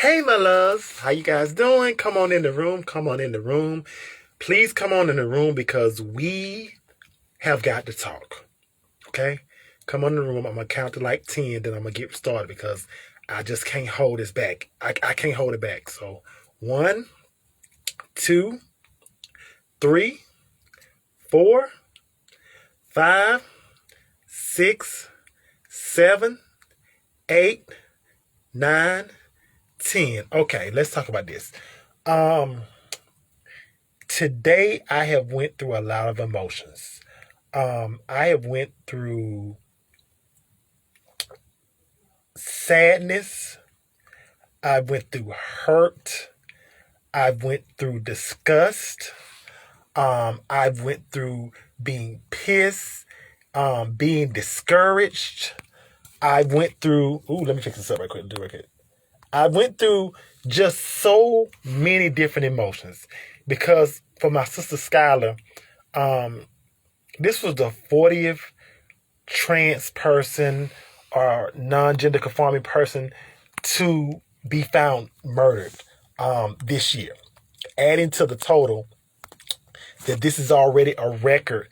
Hey, my loves. How you guys doing? Come on in the room. Come on in the room. Please come on in the room because we have got to talk. Okay? Come on in the room. I'm going to count to like 10, then I'm going to get started because I just can't hold this back. I can't hold it back. So, one, two, three, four, five, six, seven, eight, nine, 10. Okay, let's talk about this. Um, Today I have went through a lot of emotions. I have went through sadness. I went through hurt. I went through disgust. I went through being pissed, being discouraged. I went through. Ooh, let me fix this up right quick. Do it quick. I went through just so many different emotions because for my sister Skylar, um, this was the 40th trans person or non-gender conforming person to be found murdered this year, adding to the total that this is already a record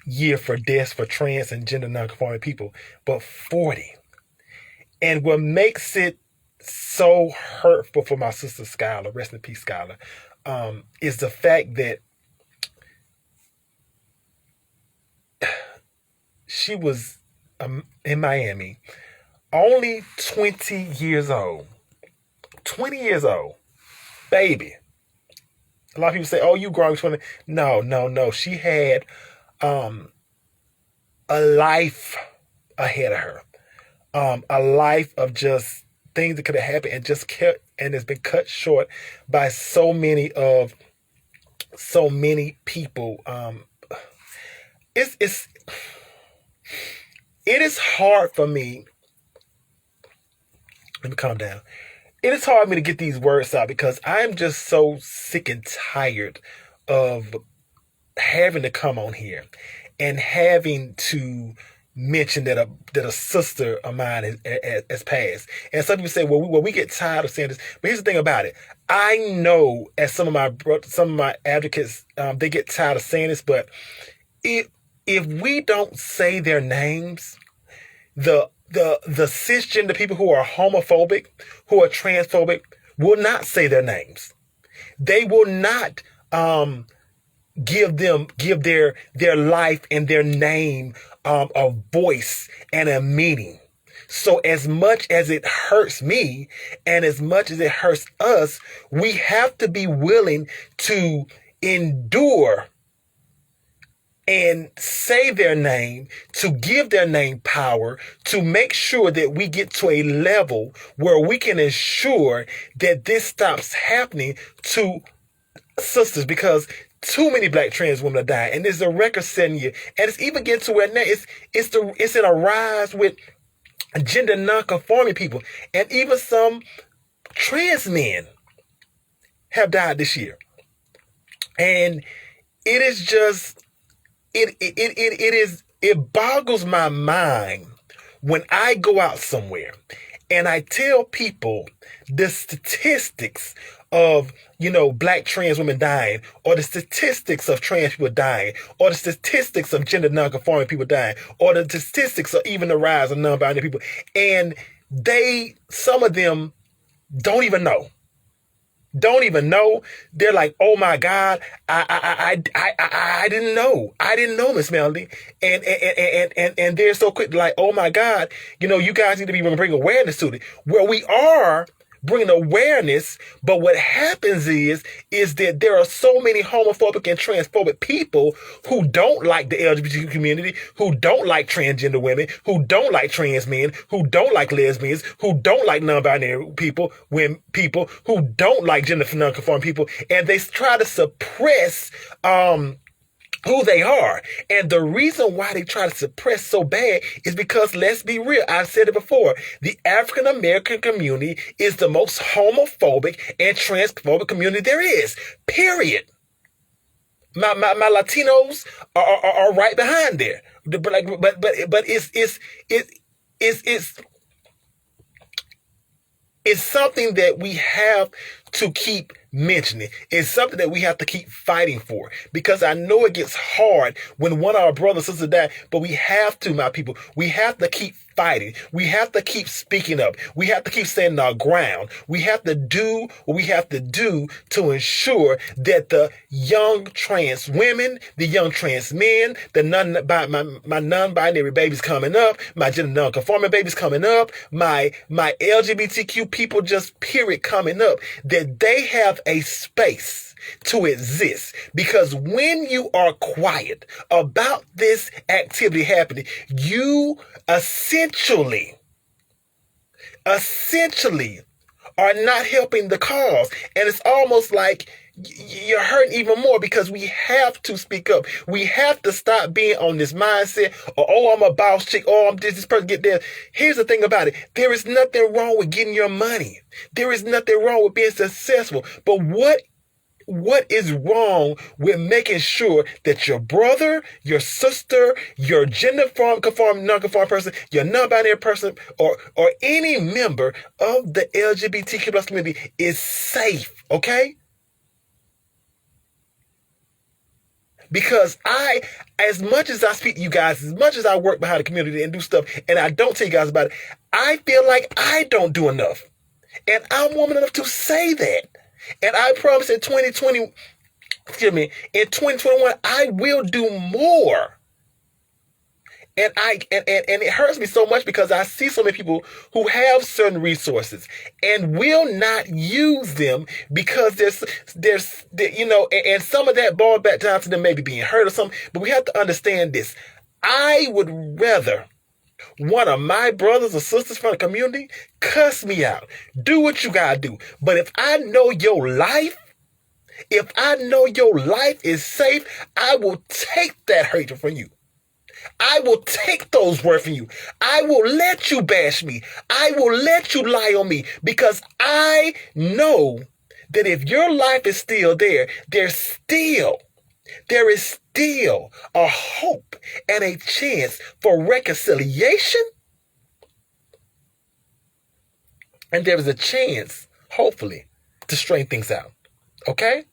year for deaths for trans and gender non-conforming people, but 40. And what makes it so hurtful for my sister Skylar, rest in peace, Skylar, is the fact that she was in Miami, only 20 years old. 20 years old. Baby. A lot of people say, oh, you growing 20. No, no, no. She had a life ahead of her. A life of just things that could have happened and just kept and has been cut short by so many people. It is hard for me. Let me calm down. It is hard for me to get these words out because I'm just so sick and tired of having to come on here and having to mention that a sister of mine has passed. And some people say, well, we get tired of saying this. But here's the thing about it. I know as some of my advocates, they get tired of saying this, but if we don't say their names, the cisgender people who are homophobic, who are transphobic, will not say their names. They will not give their life and their name a voice and a meaning. So as much as it hurts me and as much as it hurts us, we have to be willing to endure and say their name, to give their name power, to make sure that we get to a level where we can ensure that this stops happening to sisters, because too many black trans women are dying, and there's a record-setting year, and it's even getting to where now it's in a rise with gender non-conforming people, and even some trans men have died this year, and it is just it boggles my mind when I go out somewhere and I tell people the statistics of, black trans women dying, or the statistics of trans people dying, or the statistics of gender non-conforming people dying, or the statistics of even the rise of non-binary people. And some of them don't even know. They're like, oh my God, I didn't know. I didn't know, Miss Melody. And they're so quick, like, oh my God, you guys need to be bringing awareness to it. Well, we are bringing awareness, but what happens is that there are so many homophobic and transphobic people who don't like the LGBT community, who don't like transgender women, who don't like trans men, who don't like lesbians, who don't like non-binary people, who don't like gender non-conforming people, and they try to suppress who they are. And the reason why they try to suppress so bad is because, let's be real, I've said it before, the African American community is the most homophobic and transphobic community there is, period. My Latinos are right behind there, but it's It's something that we have to keep mentioning. It's something that we have to keep fighting for, because I know it gets hard when one of our brothers or sisters die, but we have to, my people, we have to keep fighting. We have to keep speaking up. We have to keep standing our ground. We have to do what we have to do to ensure that the young trans women, the young trans men, my non-binary babies coming up, my gender non-conforming babies coming up, my LGBTQ people just period coming up, that they have a space to exist. Because when you are quiet about this activity happening, you essentially are not helping the cause. And it's almost like you're hurting even more, because we have to speak up. We have to stop being on this mindset, or, oh, I'm a boss chick, oh, I'm this person, get there. Here's the thing about it. There is nothing wrong with getting your money. There is nothing wrong with being successful. But what is wrong with making sure that your brother, your sister, your gender conform, non-conform person, your non-binary person, or any member of the LGBTQ plus community is safe, okay? Because as much as I speak to you guys, as much as I work behind the community and do stuff, and I don't tell you guys about it, I feel like I don't do enough. And I'm woman enough to say that. And I promise in 2021, I will do more. And it hurts me so much, because I see so many people who have certain resources and will not use them, because there's and some of that boils back down to them maybe being hurt or something. But we have to understand this. I would rather one of my brothers or sisters from the community cuss me out, do what you gotta do. But if I know your life is safe, I will take that hatred from you. I will take those words from you. I will let you bash me. I will let you lie on me, because I know that if your life is still there, there is still a hope and a chance for reconciliation. And there is a chance, hopefully, to straighten things out. Okay?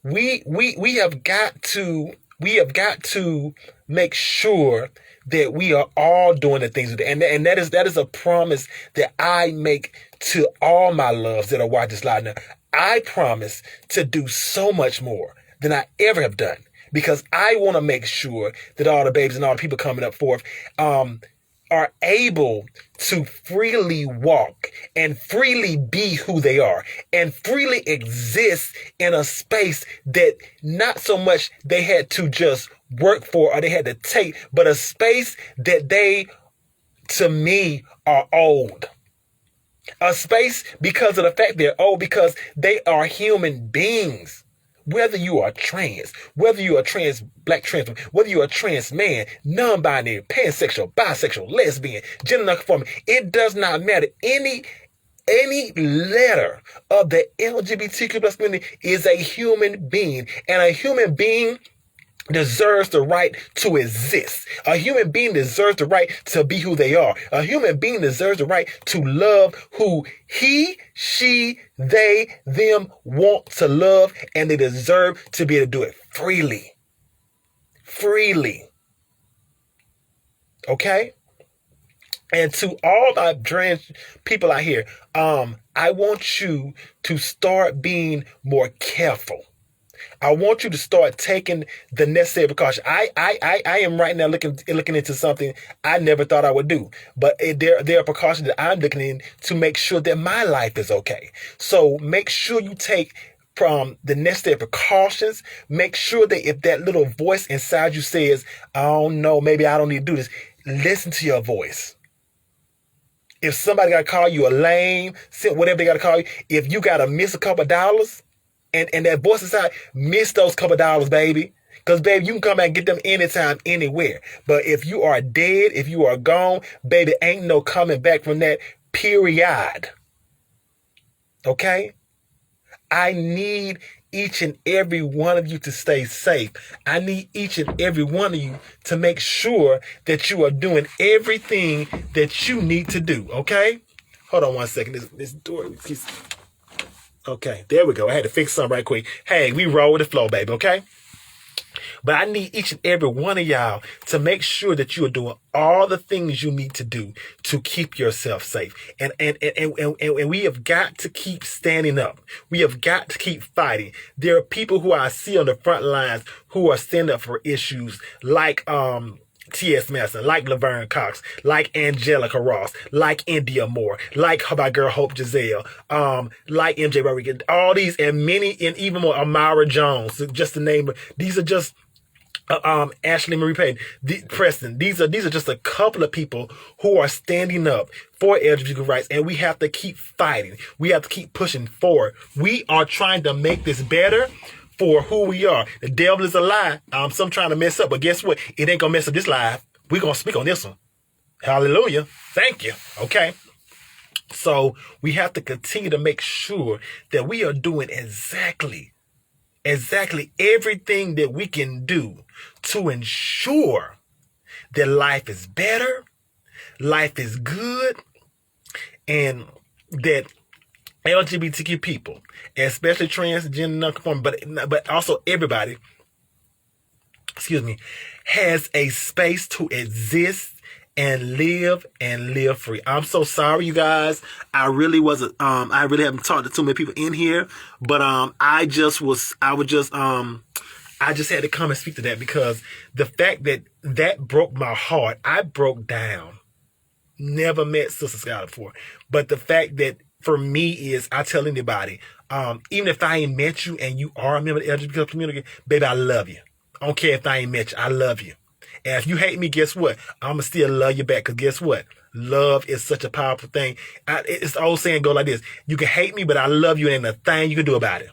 We have got to make sure that we are all doing the things, and that is a promise that I make to all my loves that are watching this live now. I promise to do so much more than I ever have done, because I want to make sure that all the babies and all the people coming up forth are able to freely walk and freely be who they are and freely exist in a space that not so much they had to just work for or they had to take, but a space that they, to me, are old. A space because of the fact they're old, because they are human beings. Whether you are trans, whether you are trans, black trans, whether you are trans man, non-binary, pansexual, bisexual, lesbian, gender non-conforming, it does not matter. Any letter of the LGBTQ plus community is a human being, and a human being deserves the right to exist. A human being deserves the right to be who they are. A human being deserves the right to love who he, she, they, them want to love, and they deserve to be able to do it freely. Freely. Okay? And to all my trans people out here, I want you to start being more careful. I want you to start taking the necessary precaution. I am right now looking into something I never thought I would do, but there are precautions that I'm looking in to make sure that my life is okay. So make sure you take from the necessary precautions. Make sure that if that little voice inside you says, I don't know, maybe I don't need to do this, listen to your voice. If somebody got to call you a lame, whatever they got to call you, if you got to miss a couple of dollars, and that voice inside, miss those couple of dollars, baby. Because, baby, you can come back and get them anytime, anywhere. But if you are dead, if you are gone, baby, ain't no coming back from that, period. Okay? I need each and every one of you to stay safe. I need each and every one of you to make sure that you are doing everything that you need to do. Okay? Hold on one second. This door keeps... Okay, there we go. I had to fix something right quick. Hey, we roll with the flow, baby, okay? But I need each and every one of y'all to make sure that you are doing all the things you need to do to keep yourself safe. And we have got to keep standing up. We have got to keep fighting. There are people who I see on the front lines who are standing up for issues like T.S. Madison, like Laverne Cox, like Angelica Ross, like India Moore, like my girl Hope Giselle, like MJ Rodriguez, all these and many, and even more, Amara Jones, just to name it. These are just Ashley Marie Payton, Preston. These are just a couple of people who are standing up for LGBT rights, and we have to keep fighting. We have to keep pushing forward. We are trying to make this better for who we are. The devil is a lie. Some trying to mess up, but guess what? It ain't gonna mess up this live. We're gonna speak on this one. Hallelujah. Thank you. Okay. So we have to continue to make sure that we are doing exactly everything that we can do to ensure that life is better, life is good, and that LGBTQ people, especially transgender, non-conforming, but also everybody, has a space to exist and live free. I'm so sorry, you guys. I really haven't talked to too many people in here, but I just had to come and speak to that because the fact that broke my heart. I broke down. Never met Sister Skylar before, but the fact that for me is, I tell anybody, even if I ain't met you and you are a member of the LGBT community, baby, I love you. I don't care if I ain't met you. I love you. And if you hate me, guess what? I'm going to still love you back, because guess what? Love is such a powerful thing. It's the old saying go like this. You can hate me, but I love you and ain't a thing you can do about it.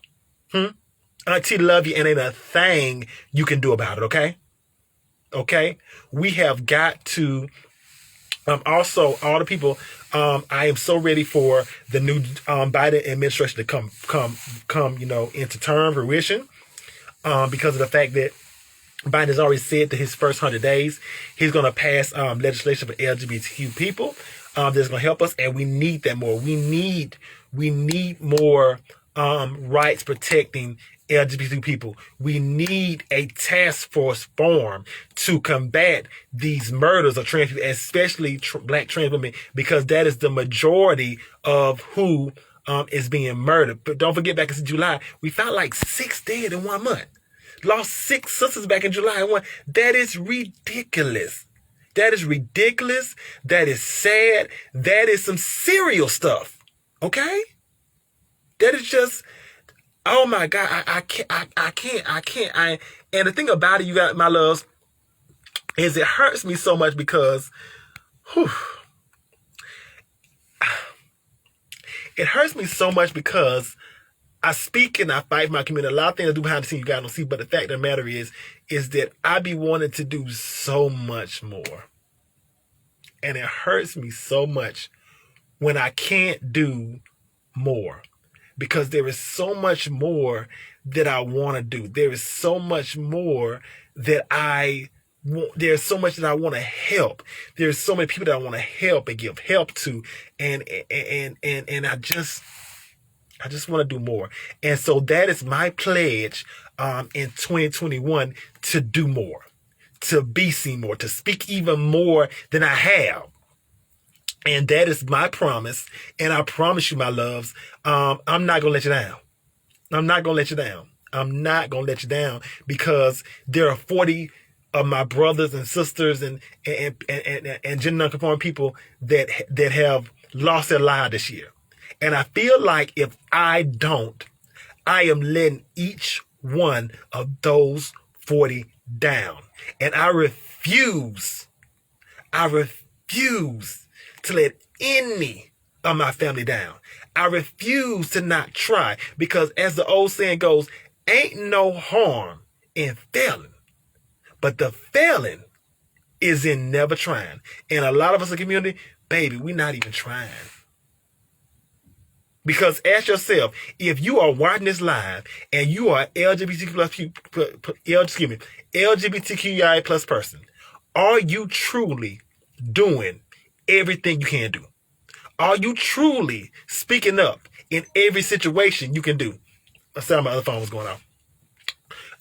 Auntie love you and ain't a thing you can do about it, okay? Okay? We have got to... also, all the people, I am so ready for the new Biden administration to come, into term fruition, because of the fact that Biden has already said that his first 100 days, he's going to pass legislation for LGBTQ people that's going to help us, and we need that more. We need more rights protecting LGBT people. We need a task force formed to combat these murders of trans people, especially black trans women, because that is the majority of who is being murdered. But don't forget, back in July, we found like 6 dead in 1 month. Lost 6 sisters back in July and 1. That is ridiculous. That is ridiculous. That is sad. That is some serial stuff. Okay? That is just... Oh my God, I can't. And the thing about it, you got my loves, is it hurts me so much because, it hurts me so much because I speak and I fight for my community. A lot of things I do behind the scenes you guys don't see, but the fact of the matter is that I be wanting to do so much more. And it hurts me so much when I can't do more. Because there is so much more that I want to do. There is so much more that there's so much that I want to help. There's so many people that I want to help and give help to. And I just want to do more. And so that is my pledge in 2021, to do more, to be seen more, to speak even more than I have. And that is my promise. And I promise you, my loves, I'm not going to let you down. I'm not going to let you down. I'm not going to let you down, because there are 40 of my brothers and sisters and gender non-conforming people that have lost their lives this year. And I feel like if I don't, I am letting each one of those 40 down. And I refuse to let any of my family down. I refuse to not try, because as the old saying goes, ain't no harm in failing, but the failing is in never trying. And a lot of us in the community, baby, we're not even trying. Because ask yourself, if you are watching this live and you are LGBTQIA plus person, are you truly doing everything you can do? Are you truly speaking up in every situation you can do? I said my other phone was going off.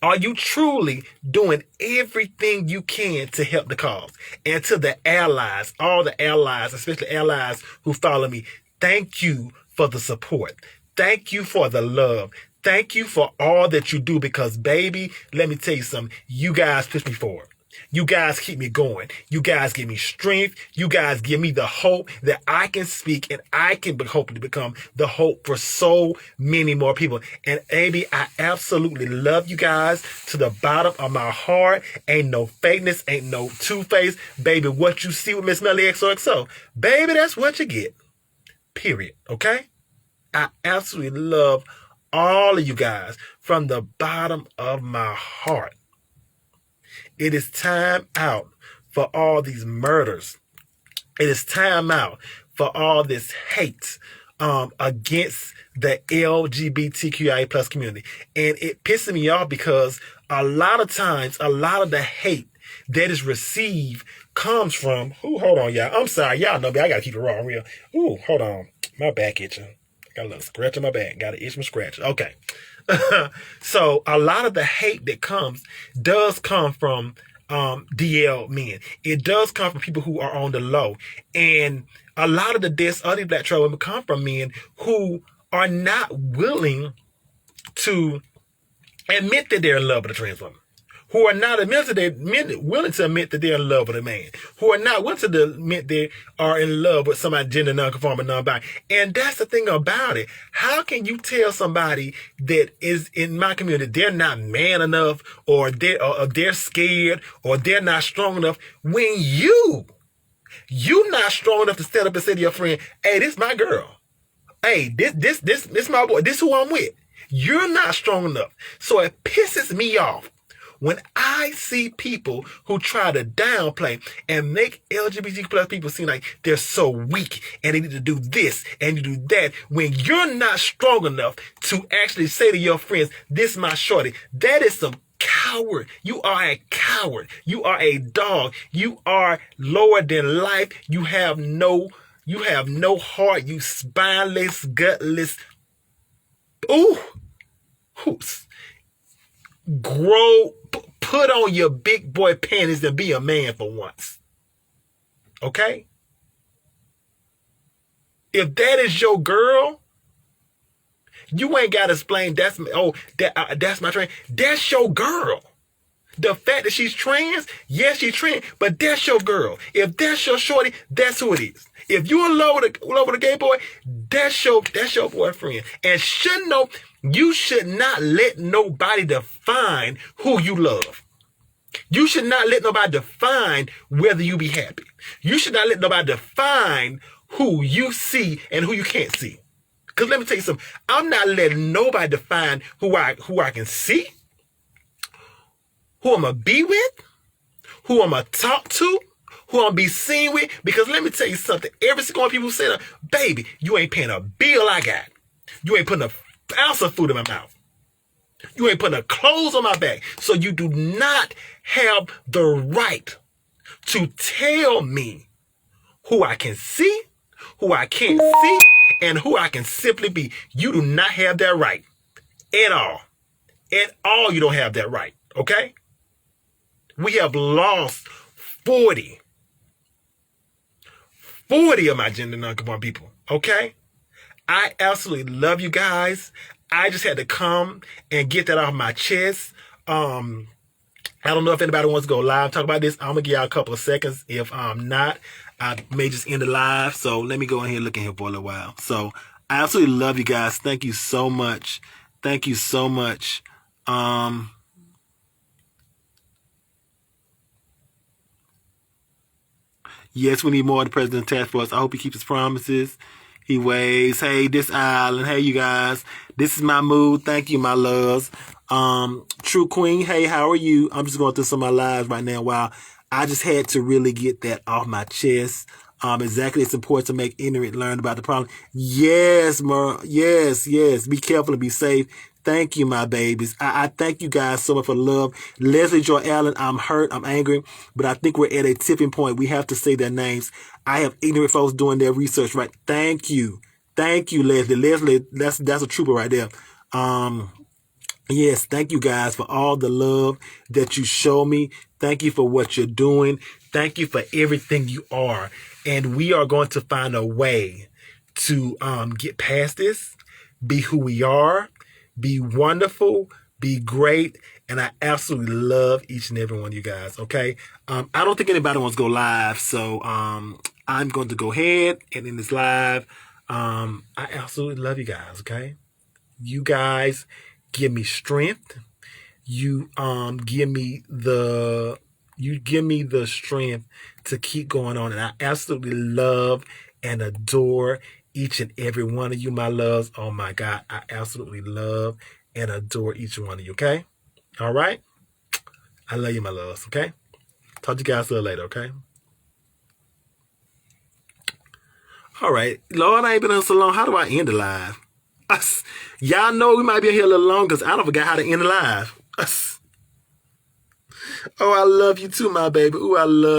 Are you truly doing everything you can to help the cause? And to the allies, all the allies, especially allies who follow me, thank you for the support. Thank you for the love. Thank you for all that you do because, baby, let me tell you something. You guys push me forward. You guys keep me going. You guys give me strength. You guys give me the hope that I can speak and I can hopefully become the hope for so many more people. And baby, I absolutely love you guys to the bottom of my heart. Ain't no fakeness, ain't no two-face. Baby, what you see with Miss Melly XOXO, baby, that's what you get. Period. Okay? I absolutely love all of you guys from the bottom of my heart. It is time out for all these murders. It is time out for all this hate against the LGBTQIA plus community. And it pisses me off because a lot of times, a lot of the hate that is received comes from, hold on, y'all. I'm sorry. Y'all know me. I got to keep it raw and real. Hold on. My back itching. Got a little scratch on my back. Got an itch from scratch. Okay. So a lot of the hate that comes does come from DL men. It does come from people who are on the low. And a lot of the deaths of the black trans women come from men who are not willing to admit that they're in love with a trans woman. Who are not willing to admit that they're in love with a man. Who are not willing to admit they are in love with somebody gender non-conforming, non-binary. And that's the thing about it. How can you tell somebody that is in my community they're not man enough, or they're scared, or they're not strong enough, when you're not strong enough to stand up and say to your friend, hey, this my girl. Hey, this my boy. This who I'm with. You're not strong enough. So it pisses me off when I see people who try to downplay and make LGBT plus people seem like they're so weak and they need to do this and do that, when you're not strong enough to actually say to your friends, this is my shorty, that is some coward. You are a coward. You are a dog. You are lower than life. You have no heart. You spineless, gutless. Put on your big boy panties and be a man for once. Okay? If that is your girl, you ain't got to explain that's my trans. That's your girl. The fact that she's trans, yes, she's trans, but that's your girl. If that's your shorty, that's who it is. If you're in love with a gay boy, that's your boyfriend. And you should not let nobody define who you love. You should not let nobody define whether you be happy. You should not let nobody define who you see and who you can't see. Because let me tell you something. I'm not letting nobody define who I can see, who I'm going to be with, who I'm going to talk to, who I'm going to be seen with. Because let me tell you something. Every single one of people who say that, baby, you ain't paying a bill I got. You ain't putting an ounce of food in my mouth. You ain't putting a clothes on my back. So you do not have the right to tell me who I can see, who I can't see, and who I can simply be. You do not have that right. At all. At all, you don't have that right. Okay? We have lost 40 of my gender non-conforming people. Okay? I absolutely love you guys. I just had to come and get that off my chest. I don't know if anybody wants to go live talk about this. I'm going to give y'all a couple of seconds. If I'm not, I may just end the live. So let me go ahead and look in here for a little while. So I absolutely love you guys. Thank you so much. Thank you so much. Yes, we need more of the President's Task Force. I hope he keeps his promises. He waves. Hey, this island. Hey, you guys. This is my mood. Thank you, my loves. True Queen. Hey, how are you? I'm just going through some of my lives right now. Wow. I just had to really get that off my chest. Exactly. It's important to make ignorant learn about the problem. Yes, Mer. Yes. Be careful and be safe. Thank you, my babies. I thank you guys so much for love. Leslie Joy Allen, I'm hurt, I'm angry, but I think we're at a tipping point. We have to say their names. I have ignorant folks doing their research, right? Thank you. Thank you, Leslie. Leslie, that's a trooper right there. Yes, thank you guys for all the love that you show me. Thank you for what you're doing. Thank you for everything you are. And we are going to find a way to get past this, be who we are, be wonderful, be great. And I absolutely love each and every one of you guys, okay? I don't think anybody wants to go live, so I'm going to go ahead and end this live. I absolutely love you guys, okay? You guys give me strength. You give me the strength to keep going on. And I absolutely love and adore each and every one of you, my loves. Oh my God, I absolutely love and adore each one of you, okay? All right? I love you, my loves, okay? Talk to you guys a little later, okay? All right. Lord, I ain't been on so long. How do I end the live? Y'all know we might be here a little long because I don't forget how to end the live. Oh, I love you too, my baby. Ooh, I love